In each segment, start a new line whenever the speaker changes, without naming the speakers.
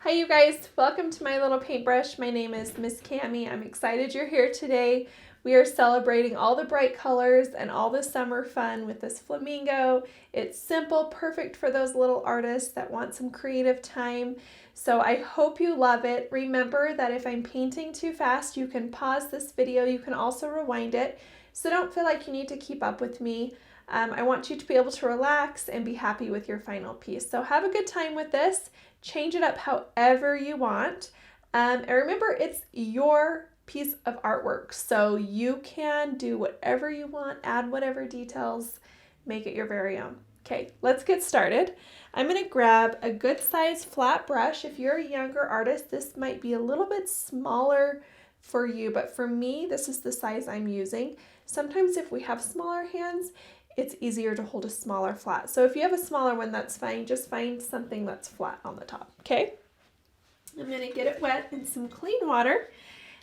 Hi you guys, welcome to my little paintbrush. My name is Miss Cami. I'm excited you're here today. We are celebrating all the bright colors and all the summer fun with this flamingo. It's simple, perfect for those little artists that want some creative time. So I hope you love it. Remember that if I'm painting too fast, you can pause this video. You can also rewind it. So don't feel like you need to keep up with me. I want you to be able to relax and be happy with your final piece. So have a good time with this. Change it up however you want. And remember, it's your piece of artwork, so you can do whatever you want, add whatever details, make it your very own. Okay, let's get started. I'm going to grab a good size flat brush. If you're a younger artist, this might be a little bit smaller for you, but for me, this is the size I'm using. Sometimes if we have smaller hands, it's easier to hold a smaller flat. So if you have a smaller one, that's fine. Just find something that's flat on the top, okay? I'm gonna get it wet in some clean water.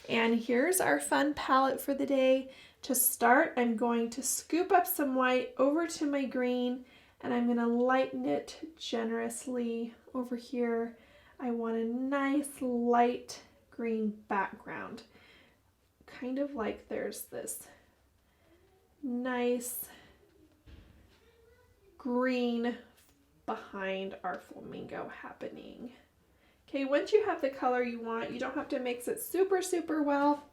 And here's our fun palette for the day. To start, I'm going to scoop up some white over to my green, and I'm gonna lighten it generously over here. I want a nice light green background. Kind of like there's this nice green behind our flamingo happening. Okay, once you have the color you want, you don't have to mix it super well.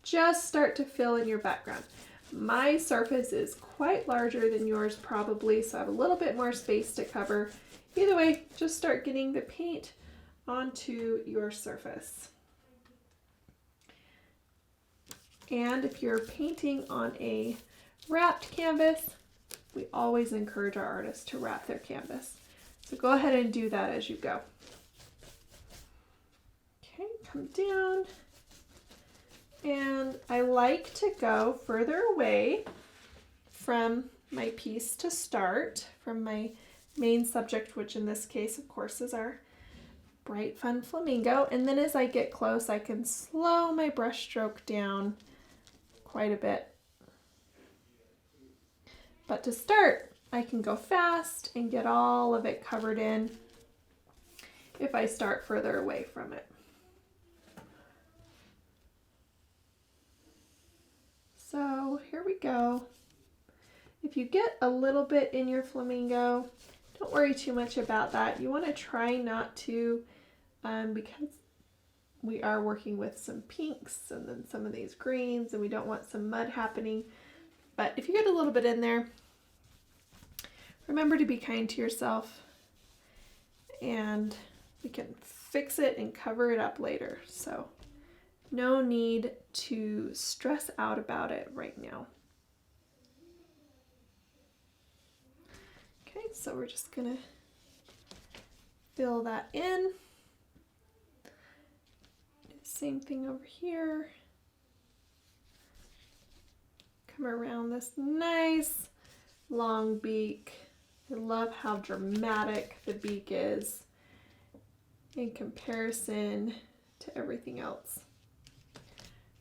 Just start to fill in your background. My surface is quite larger than yours probably, so I have a little bit more space to cover. Either way, just start getting the paint onto your surface. And if you're painting on a wrapped canvas, we always encourage our artists to wrap their canvas. So go ahead and do that as you go. Okay, come down. And I like to go further away from my piece to start, from my main subject, which in this case, of course, is our bright, fun flamingo. And then as I get close, I can slow my brush stroke down quite a bit. But to start, I can go fast and get all of it covered in if I start further away from it. So here we go. If you get a little bit in your flamingo, don't worry too much about that. You want to try not to, because we are working with some pinks and then some of these greens, and we don't want some mud happening. But if you get a little bit in there, remember to be kind to yourself, and we can fix it and cover it up later. So no need to stress out about it right now. Okay, so we're just gonna fill that in. Do the same thing over here. Come around this nice long beak. I love how dramatic the beak is in comparison to everything else.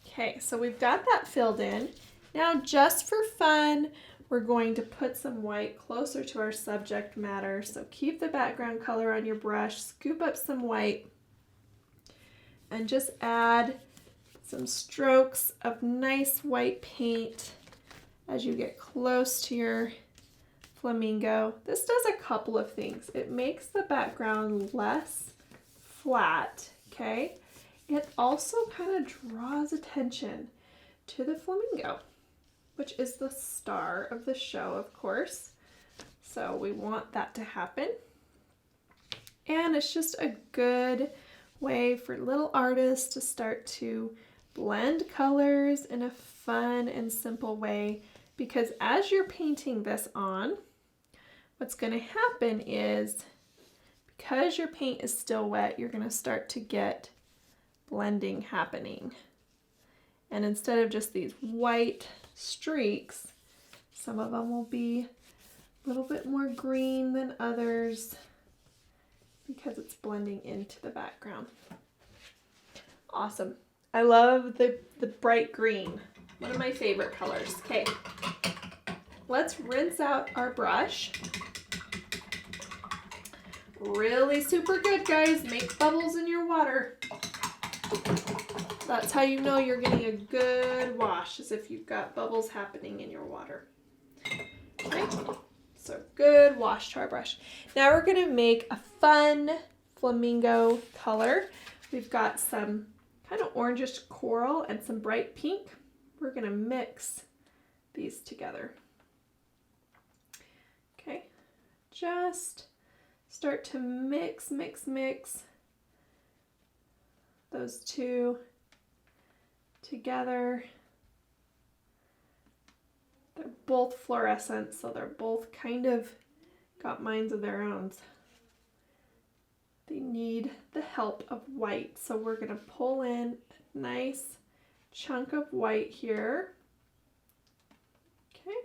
Okay, so we've got that filled in. Now, just for fun, we're going to put some white closer to our subject matter. So keep the background color on your brush, scoop up some white, and just add some strokes of nice white paint as you get close to your flamingo. This does a couple of things. It makes the background less flat, okay? It also kind of draws attention to the flamingo, which is the star of the show, of course. So we want that to happen. And it's just a good way for little artists to start to blend colors in a fun and simple way, because as you're painting this on, what's going to happen is, because your paint is still wet, you're going to start to get blending happening. And instead of just these white streaks, some of them will be a little bit more green than others because it's blending into the background. Awesome. I love the bright green. One of my favorite colors. Okay, let's rinse out our brush. really super good, guys. Make bubbles in your water. That's how you know you're getting a good wash, is if you've got bubbles happening in your water. Okay, so good wash to our brush. Now we're gonna make a fun flamingo color. We've got some kind of orangish coral and some bright pink. We're gonna mix these together. Okay, just start to mix those two together. They're both fluorescent, so they're both kind of got minds of their own. They need the help of white, so we're going to pull in a nice chunk of white here. Okay.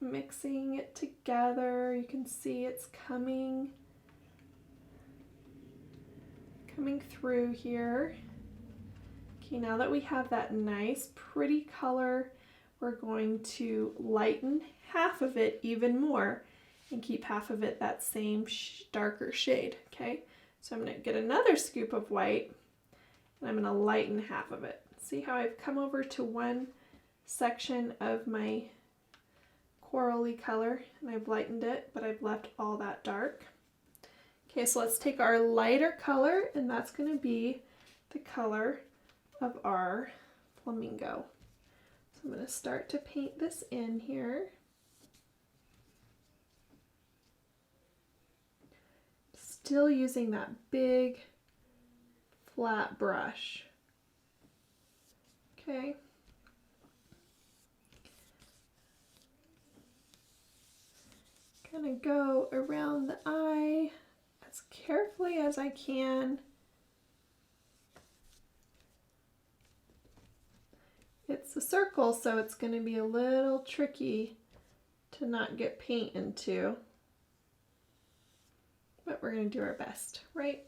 Mixing it together. You can see it's coming through here. Okay, now that we have that nice pretty color, we're going to lighten half of it even more and keep half of it that same darker shade. Okay, so I'm going to get another scoop of white and I'm going to lighten half of it. See how I've come over to one section of my corally color and I've lightened it, but I've left all that dark. Okay, so let's take our lighter color, and that's going to be the color of our flamingo. So I'm going to start to paint this in here. Still using that big flat brush. Okay. Kind of go around the eye as carefully as I can. It's a circle, so it's going to be a little tricky to not get paint into, but we're going to do our best, right?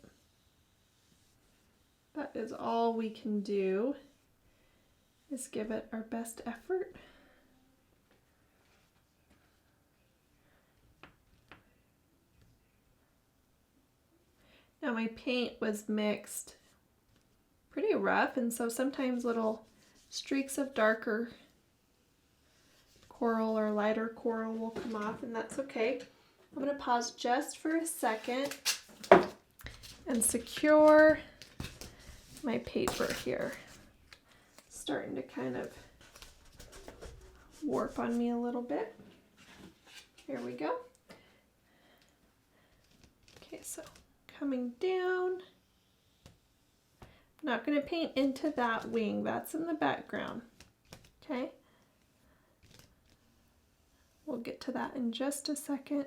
That is all we can do, is give it our best effort. Now my paint was mixed pretty rough, and so sometimes little streaks of darker coral or lighter coral will come off, and that's okay. I'm going to pause just for a second and secure my paper here. It's starting to kind of warp on me a little bit. Here we go. Okay, so coming down. I'm not going to paint into that wing, that's in the background. Okay, we'll get to that in just a second,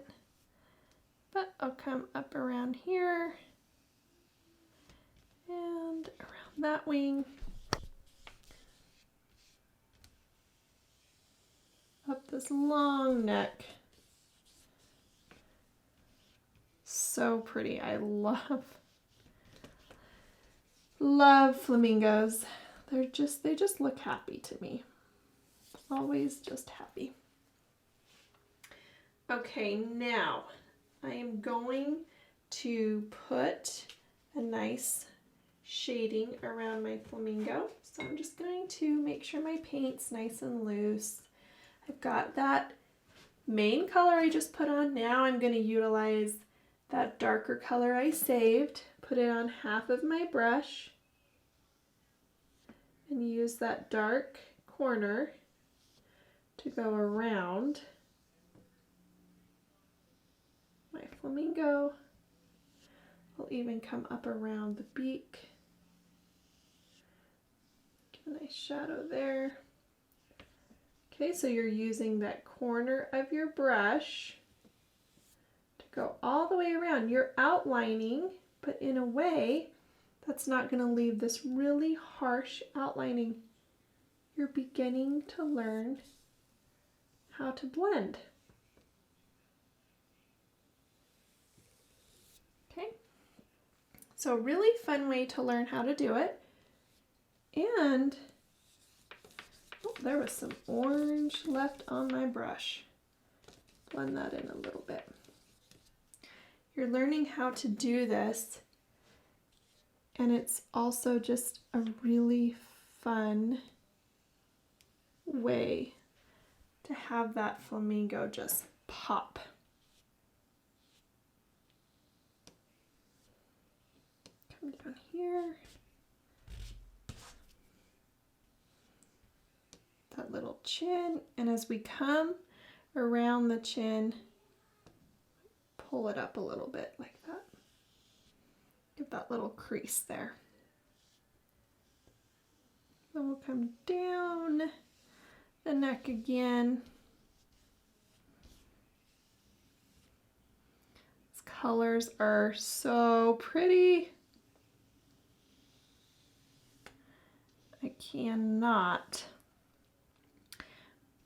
but I'll come up around here and around that wing, up this long neck. So pretty. I love flamingos. They just look happy to me. Always just happy. Okay, now I am going to put a nice shading around my flamingo. So I'm just going to make sure my paint's nice and loose. I've got that main color I just put on. Now I'm going to utilize that darker color I saved, put it on half of my brush, and use that dark corner to go around my flamingo. I'll even come up around the beak. Give a nice shadow there. Okay, so you're using that corner of your brush go all the way around. You're outlining, but in a way that's not going to leave this really harsh outlining. You're beginning to learn how to blend. Okay, so a really fun way to learn how to do it. And oh, there was some orange left on my brush. blend that in a little bit. You're learning how to do this, and it's also just a really fun way to have that flamingo just pop. Come down here. That little chin, and as we come around the chin, pull it up a little bit like that. Give that little crease there. Then we'll come down the neck again. These colors are so pretty. I cannot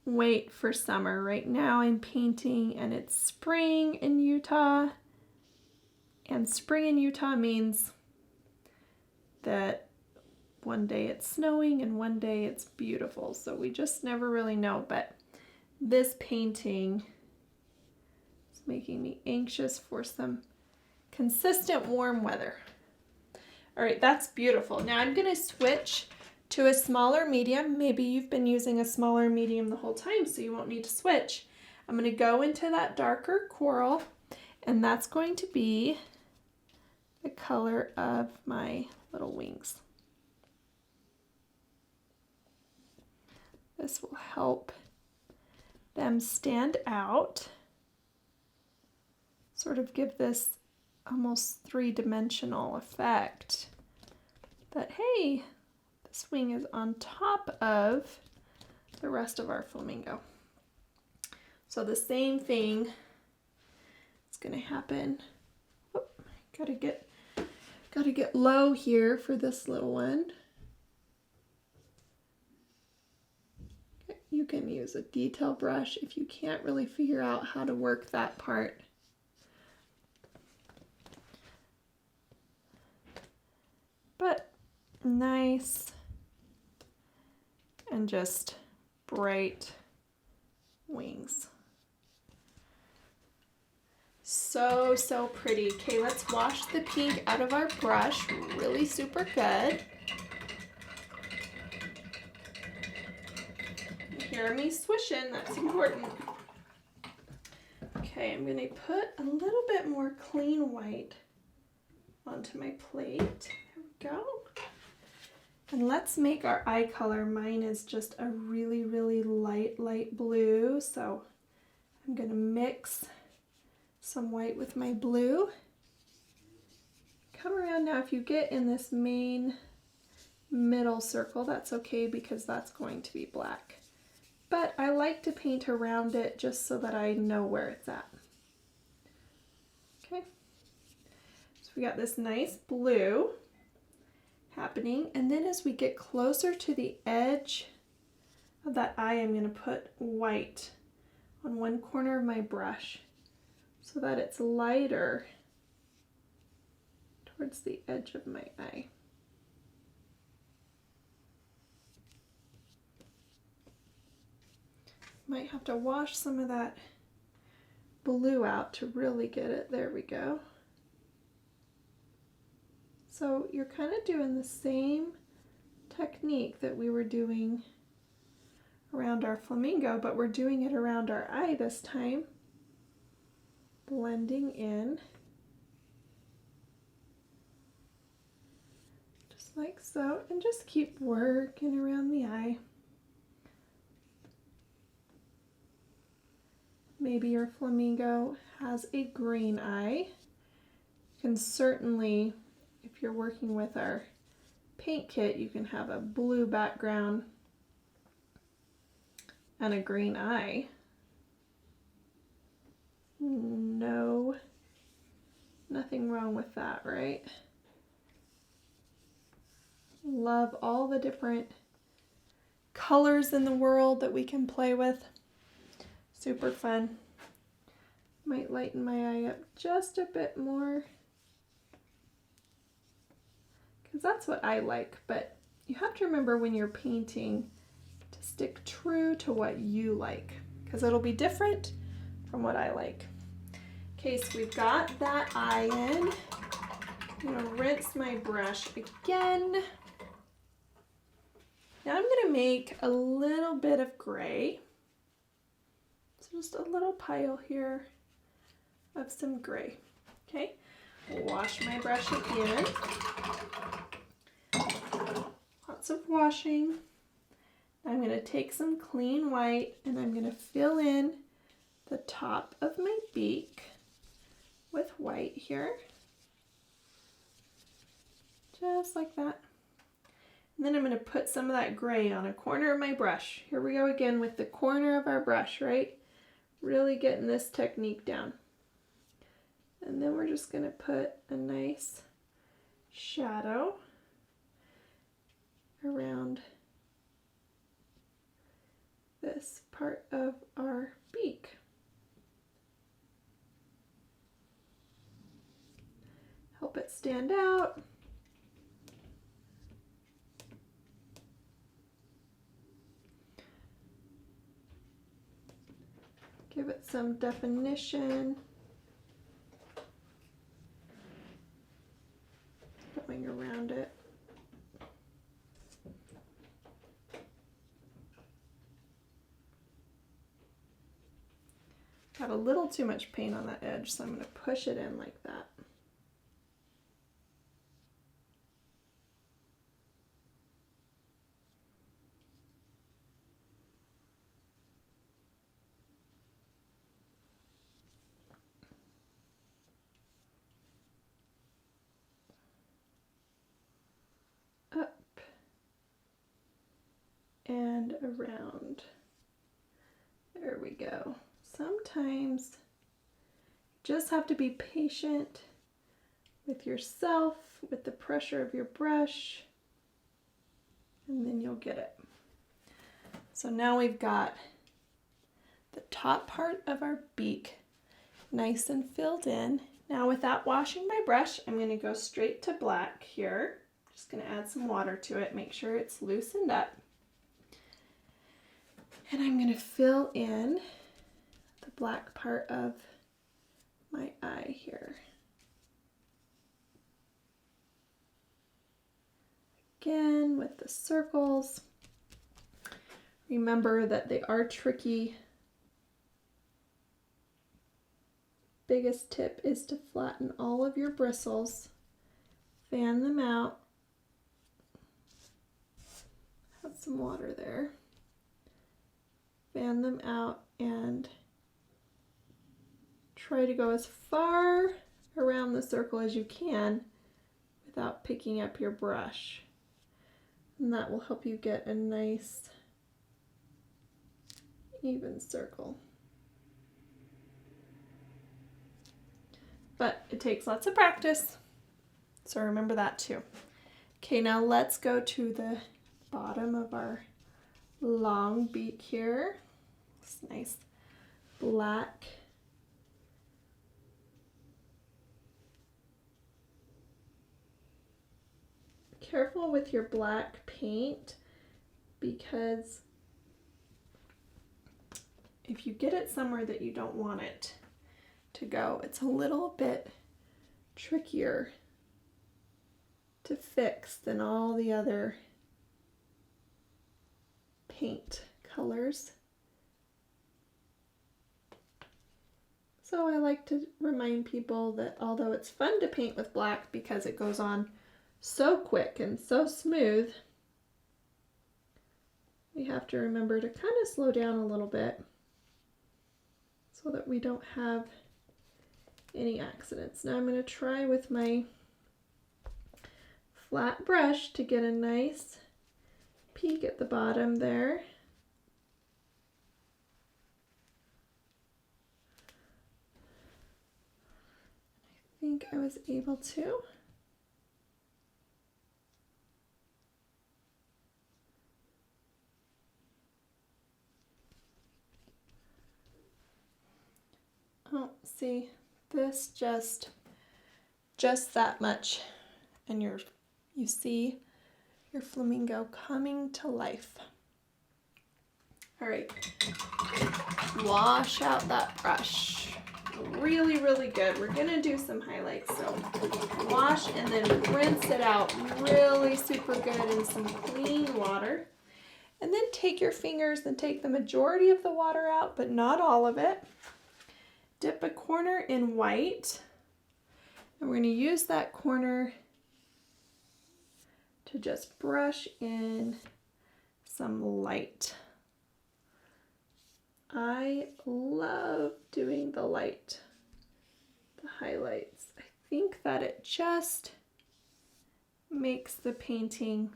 wait for summer. Right now I'm painting and it's spring in Utah. And spring in Utah means that one day it's snowing and one day it's beautiful. So we just never really know. But this painting is making me anxious for some consistent warm weather. All right, that's beautiful. Now I'm going to switch to a smaller medium. Maybe you've been using a smaller medium the whole time, so you won't need to switch. I'm going to go into that darker coral, and that's going to be the color of my little wings. This will help them stand out, sort of give this almost three-dimensional effect that, hey, this wing is on top of the rest of our flamingo. So the same thing is going to happen. Oh, gotta get low here for this little one. You can use a detail brush if you can't really figure out how to work that part. But nice and just bright wings. So, so pretty. Okay, let's wash the pink out of our brush really super good. Hear me swishing, that's important. Okay, I'm gonna put a little bit more clean white onto my plate. There we go. And let's make our eye color. Mine is just a really, really light blue. So I'm gonna mix some white with my blue. Come around now. If you get in this main middle circle, that's okay because that's going to be black. But I like to paint around it just so that I know where it's at. Okay, so we got this nice blue happening, and then as we get closer to the edge of that eye, I'm going to put white on one corner of my brush so that it's lighter towards the edge of my eye. Might have to wash some of that blue out to really get it. There we go. So you're kind of doing the same technique that we were doing around our flamingo, but we're doing it around our eye this time. Blending in. Just like so, and just keep working around the eye. Maybe your flamingo has a green eye. You can certainly, if you're working with our paint kit, you can have a blue background and a green eye. No, nothing wrong with that, right? Love all the different colors in the world that we can play with. Super fun. Might lighten my eye up just a bit more, because that's what I like, but you have to remember when you're painting to stick true to what you like, because it'll be different from what I like. Okay, so we've got that eye in. I'm gonna rinse my brush again. Now I'm gonna make a little bit of gray. So just a little pile here of some gray. Okay, wash my brush again. Lots of washing. I'm gonna take some clean white and I'm gonna fill in the top of my beak with white here. Just like that. And then I'm going to put some of that gray on a corner of my brush. Here we go again with the corner of our brush, right? Really getting this technique down. And then we're just going to put a nice shadow around this part of our beak. Help it stand out. Give it some definition. Going around it. Got a little too much paint on that edge, so I'm going to push it in like that. Up and around. There we go. Sometimes you just have to be patient with yourself, with the pressure of your brush, and then you'll get it. So now we've got the top part of our beak nice and filled in. Now without washing my brush, I'm going to go straight to black here. Just going to add some water to it, make sure it's loosened up. And I'm going to fill in the black part of my eye here. Again with the circles. Remember that they are tricky. Biggest tip is to flatten all of your bristles, fan them out. Have some water there. Fan them out and try to go as far around the circle as you can without picking up your brush. And that will help you get a nice even circle. But it takes lots of practice, so remember that too. Okay, now let's go to the bottom of our long beak here. This nice black careful with your black paint, because if you get it somewhere that you don't want it to go, it's a little bit trickier to fix than all the other paint colors. So I like to remind people that although it's fun to paint with black because it goes on so quick and so smooth, we have to remember to kind of slow down a little bit so that we don't have any accidents. Now I'm going to try with my flat brush to get a nice peak at the bottom there. I think I was able to. Oh, see, this just that much, and you see your flamingo coming to life. All right, wash out that brush. Really, really good. We're gonna do some highlights, so wash and then rinse it out really super good in some clean water. And then take your fingers and take the majority of the water out, but not all of it. Dip a corner in white, and we're gonna use that corner to just brush in some light. I love doing the light, the highlights. I think that it just makes the painting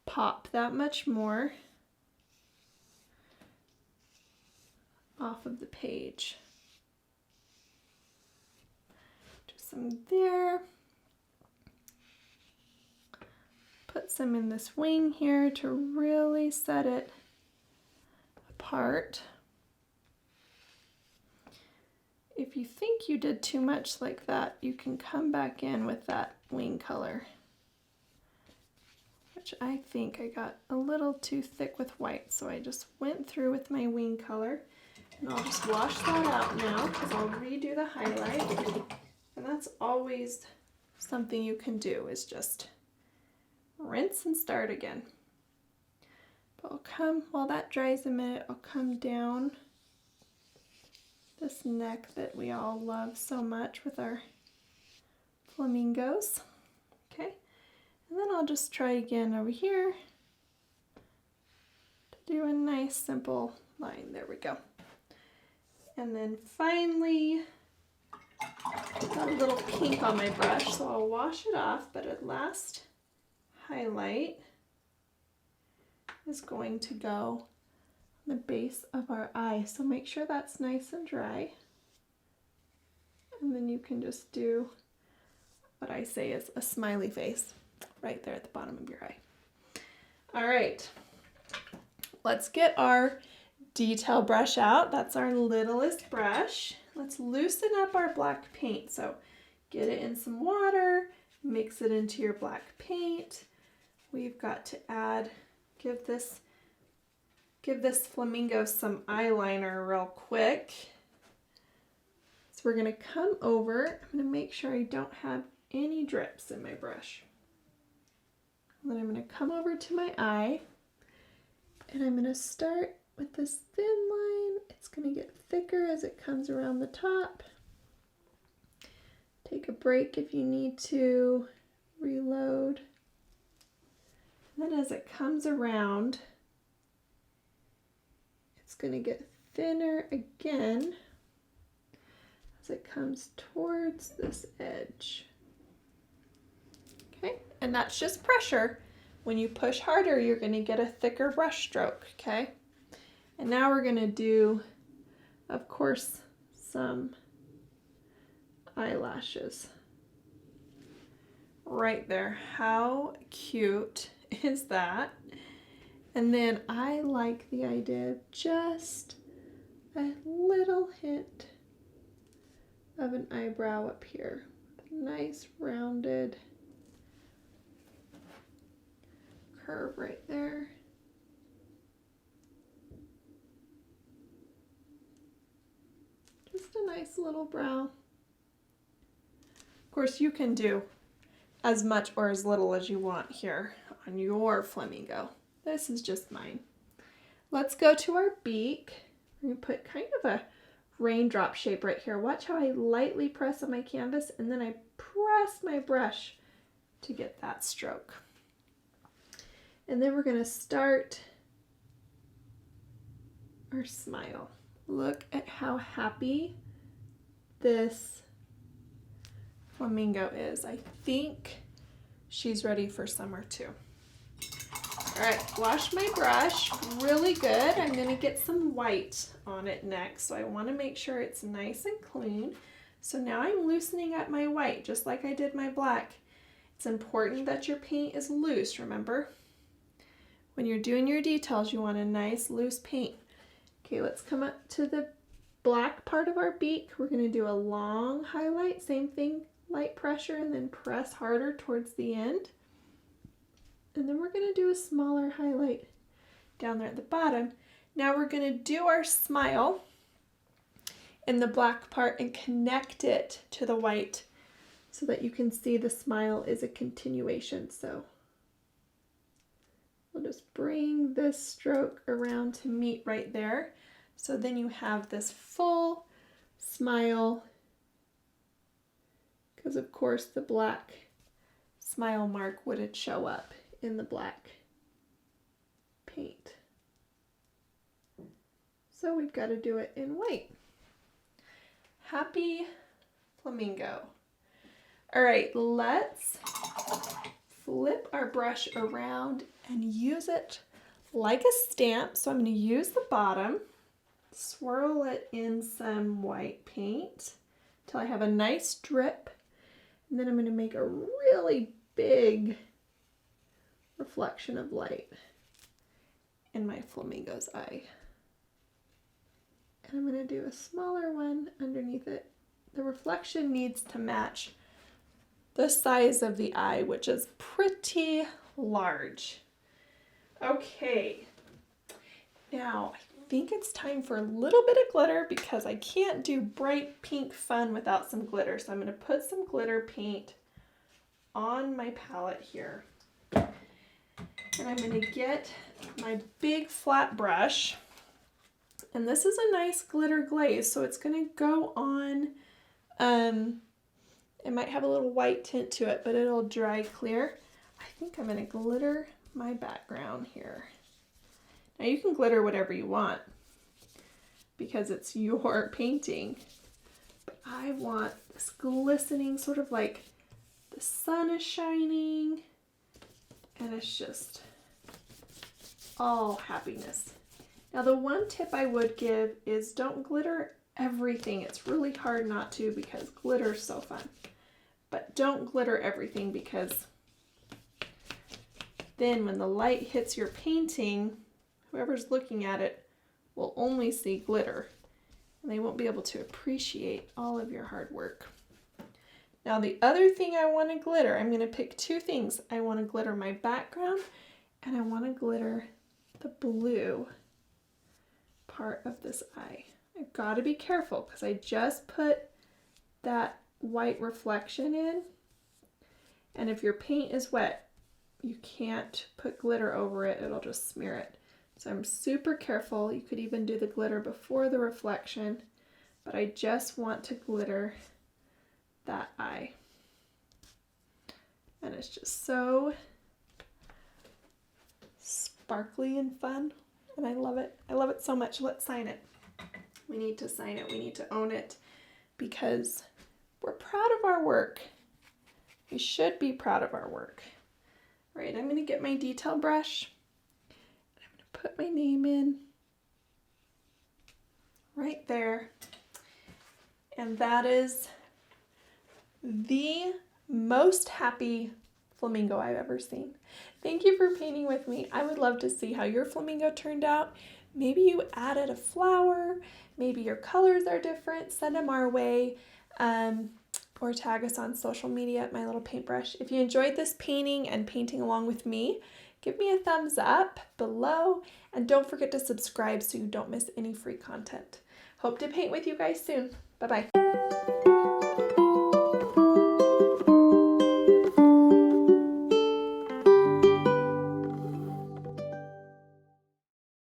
pop that much more off of the page. Just some there. Put some in this wing here to really set it apart. If you think you did too much like that, you can come back in with that wing color, which I think I got a little too thick with white, so I just went through with my wing color. And I'll just wash that out now because I'll redo the highlight. And that's always something you can do, is just rinse and start again. But I'll come, while that dries a minute, I'll come down this neck that we all love so much with our flamingos. Okay, and then I'll just try again over here to do a nice simple line. There we go. And then finally, got a little pink on my brush, so I'll wash it off, but at last highlight is going to go on the base of our eye. So make sure that's nice and dry. And then you can just do what I say is a smiley face right there at the bottom of your eye. All right, let's get our detail brush out. That's our littlest brush. Let's loosen up our black paint. So get it in some water, mix it into your black paint. We've got to add, give this flamingo some eyeliner real quick. So we're gonna come over, I'm gonna make sure I don't have any drips in my brush. And then I'm gonna come over to my eye, and I'm gonna start with this thin line. It's gonna get thicker as it comes around the top. Take a break if you need to, reload. And then as it comes around, it's going to get thinner again as it comes towards this edge. Okay, and that's just pressure. When you push harder, you're going to get a thicker brush stroke, okay? And now we're going to do, of course, some eyelashes right there. How cute is that? And then I like the idea of just a little hint of an eyebrow up here. Nice rounded curve right there. Just a nice little brow. Of course, you can do as much or as little as you want here on your flamingo. This is just mine. Let's go to our beak. We're gonna put kind of a raindrop shape right here. Watch how I lightly press on my canvas and then I press my brush to get that stroke. And then we're gonna start our smile. Look at how happy this flamingo is. I think she's ready for summer too. All right, wash my brush really good. I'm gonna get some white on it next, so I wanna make sure it's nice and clean. So now I'm loosening up my white, just like I did my black. It's important that your paint is loose, remember? When you're doing your details, you want a nice loose paint. Okay, let's come up to the black part of our beak. We're gonna do a long highlight, same thing, light pressure, and then press harder towards the end. And then we're gonna do a smaller highlight down there at the bottom. Now we're going to do our smile in the black part and connect it to the white so that you can see the smile is a continuation. So we'll just bring this stroke around to meet right there. So then you have this full smile, because of course the black smile mark wouldn't show up in the black paint. So we've got to do it in white. Happy flamingo. All right, let's flip our brush around and use it like a stamp. So I'm going to use the bottom, swirl it in some white paint till I have a nice drip, and then I'm going to make a really big reflection of light in my flamingo's eye. And I'm going to do a smaller one underneath it. The reflection needs to match the size of the eye, which is pretty large. Okay, now I think it's time for a little bit of glitter because I can't do bright pink fun without some glitter. So I'm going to put some glitter paint on my palette here. And I'm going to get my big flat brush. And this is a nice glitter glaze, so it's going to go on, it might have a little white tint to it, but it'll dry clear. I think I'm going to glitter my background here. Now you can glitter whatever you want because it's your painting, but I want this glistening, sort of like the sun is shining, and it's just all happiness. Now the one tip I would give is don't glitter everything. It's really hard not to because glitter is so fun. But don't glitter everything because then when the light hits your painting, whoever's looking at it will only see glitter and they won't be able to appreciate all of your hard work. Now the other thing I want to glitter, I'm going to pick two things. I want to glitter my background and I want to glitter the blue part of this eye. I've got to be careful because I just put that white reflection in, and if your paint is wet you can't put glitter over it, it'll just smear it. So I'm super careful. You could even do the glitter before the reflection, but I just want to glitter that eye, and it's just so sparkly and fun. And I love it. I love it so much. Let's sign it. We need to sign it. We need to own it because we're proud of our work. We should be proud of our work. All right, I'm going to get my detail brush. And I'm going to put my name in right there. And that is the most happy flamingo I've ever seen. Thank you for painting with me. I would love to see how your flamingo turned out. Maybe you added a flower, maybe your colors are different. Send them our way, or tag us on social media at My Little Paintbrush. If you enjoyed this painting and painting along with me, give me a thumbs up below, and don't forget to subscribe so you don't miss any free content. Hope to paint with you guys soon. Bye-bye.